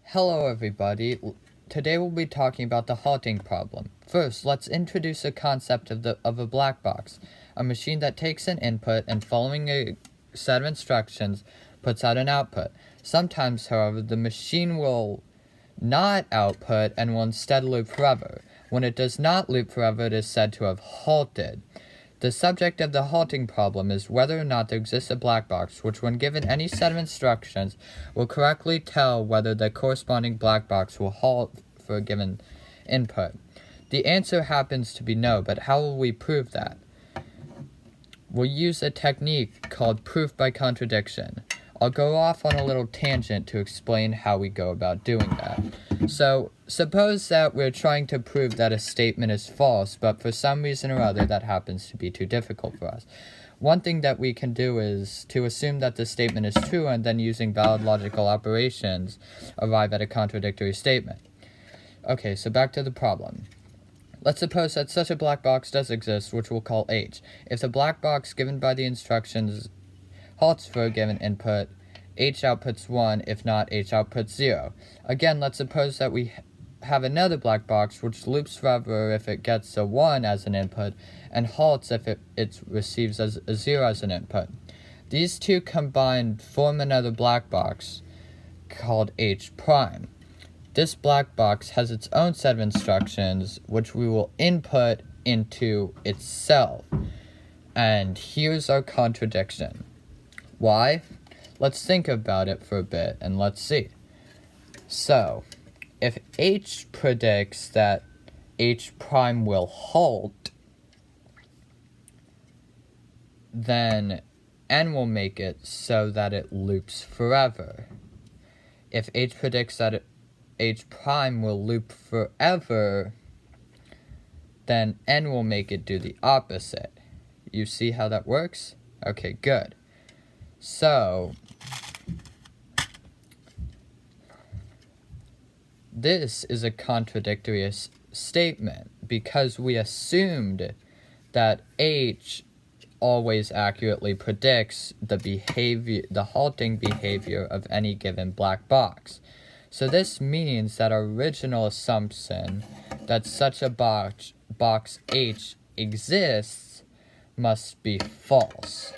Hello everybody, today we'll be talking about the halting problem. First, let's introduce a concept of a black box, a machine that takes an input and following a set of instructions puts out an output. Sometimes, however, the machine will not output and will instead loop forever. When it does not loop forever, it is said to have halted. The subject of the halting problem is whether or not there exists a black box which, when given any set of instructions, will correctly tell whether the corresponding black box will halt for a given input. The answer happens to be no, but how will we prove that? We'll use a technique called proof by contradiction. I'll go off on a little tangent to explain how we go about doing that. So, suppose that we're trying to prove that a statement is false, but for some reason or other that happens to be too difficult for us. One thing that we can do is to assume that the statement is true and then using valid logical operations arrive at a contradictory statement. Okay, so back to the problem. Let's suppose that such a black box does exist, which we'll call H. If the black box given by the instructions halts for a given input, H outputs 1, if not, H outputs 0. Again, let's suppose that we have another black box which loops forever if it gets a 1 as an input, and halts if it receives a 0 as an input. These two combined form another black box called H prime. This black box has its own set of instructions which we will input into itself. And here's our contradiction. Why? Let's think about it for a bit and let's see. So, if H predicts that H prime will halt, then N will make it so that it loops forever. If H predicts that H prime will loop forever, then N will make it do the opposite. You see how that works? Okay, good. So, this is a contradictory statement because we assumed that H always accurately predicts the halting behavior of any given black box. So this means that our original assumption that such a box H exists must be false.